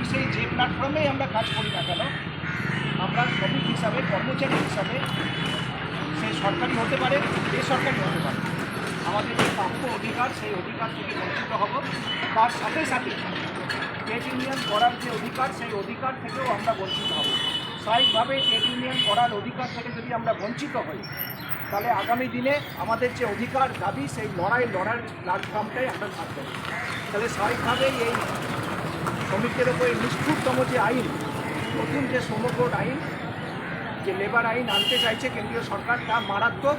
অফিসেই যে প্ল্যাটফর্মেই আমরা কাজ করি না কেন, আমরা শ্রমিক হিসাবে, কর্মচারী হিসাবে, সে সরকারি হতে পারে, বেসরকারি হতে পারে, আমাদের যে প্রাপ্য অধিকার সেই অধিকার থেকে বঞ্চিত হব। তার সাথে সাথে ট্রেড ইউনিয়ন করার যে অধিকার সেই অধিকার থেকেও আমরা বঞ্চিত হব। স্বাভাবিকভাবে ট্রেড ইউনিয়ন করার অধিকার থেকে যদি আমরা বঞ্চিত হই, তাহলে আগামী দিনে আমাদের যে অধিকার দাবি সেই লড়ার প্ল্যাটফর্মটাই আমরা থাকবো। তাহলে স্বাভাবিকভাবেই এই শ্রমিকদের ওপরে নিষ্ঠুরতম যে আইন, নতুন যে শ্রম কোড আইন, যে লেবার আইন আনতে চাইছে কেন্দ্রীয় সরকার, তা মারাত্মক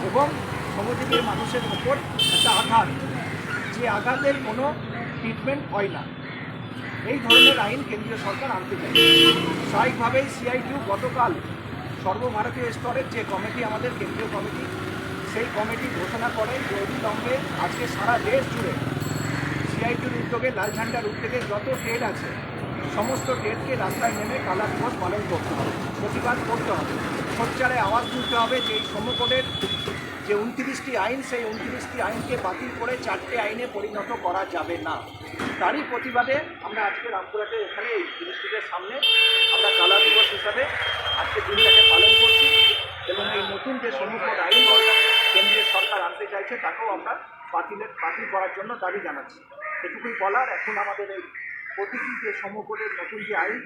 এবং শ্রমজীবী মানুষের ওপর একটা আঘাত, যে আঘাতের কোনো ট্রিটমেন্ট হয় না। এই ধরনের আইন কেন্দ্রীয় সরকার আনতে চাইছে। স্বাভাবিকভাবেই সিআইটিউ গতকাল সর্বভারতীয় স্তরের যে কমিটি, আমাদের কেন্দ্রীয় কমিটি, সেই কমিটি ঘোষণা করে যে অবিলম্বে আজকে সারা দেশ জুড়ে সিআইটিউর উদ্যোগে, লাল ঝান্ডার উদ্যোগে যত ট্রেড আছে সমস্ত ট্রেডকে রাস্তায় নেমে কালা দিবস পালন করতে হবে, প্রতিবাদ করতে হবে, সোচ্চারে আওয়াজ তুলতে হবে যে এই শ্রম কোডের যে 29টি আইন, সেই 29টি আইনকে বাতিল করে 4টে আইনে পরিণত করা যাবে না। তারই প্রতিবাদে আমরা আজকে রামপুরহাটে এখানে এই ইনস্টিটিউটের সামনে আমরা কালা দিবস হিসাবে আজকে দিনটাকে পালন করছি এবং এই নতুন যে শ্রম কোড আইন কেন্দ্রীয় সরকার আনতে চাইছে তাকেও আমরা বাতিল করার জন্য দাবি জানাচ্ছি। এটুকুই বলার। এখন আমাদের এই প্রতিটি যে শ্রম কোডের নতুন যে আইন,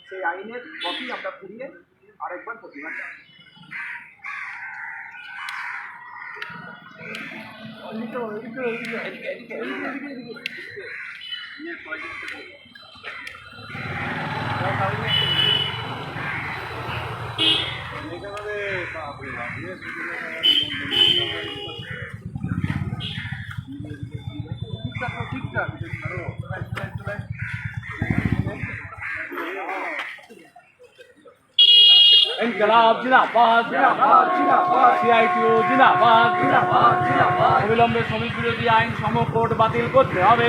সেই আইনের কপি আমরা পুড়িয়ে আরেকবার প্রতিবাদ জানাচ্ছি। ঠিকঠাক ইনকলাব জিন্দাবাদ, জিন্দাবাদ, জিন্দাবাদ, সিআইটিউ জিন্দাবাদ, জিন্দাবাদ, জিন্দাবাদ। অবিলম্বে শ্রমিক বিরোধী আইন শ্রম কোড বাতিল করতে হবে,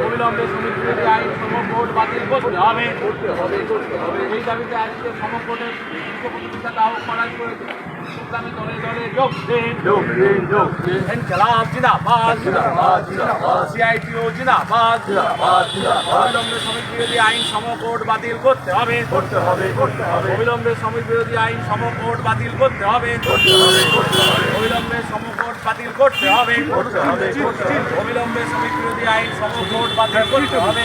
অবিলম্বে শ্রমিক বিরোধী আইন শ্রম কোড বাতিল করতে হবে। এই দাবিতে আজকে শ্রম কোডের প্রতিষ্ঠাতা আহ্বান করেছে। ইসলামী দলে দলে যোগ দিন। ইনকলাব জিন্দাবাদ, সিআইটিউ জিন্দাবাদ, অবিলম্বে শ্রমিক বিরোধী আইন শ্রম কোড বাতিল করতে হবে, অবিলম্বে শ্রমিক বিরোধী আইন শ্রম কোড বাতিল করতে হবে, অবিলম্বে শ্রম কোড বাতিল করতে হবে, অবিলম্বে শ্রমিক বিরোধী আইন শ্রম কোড বাতিল করতে হবে।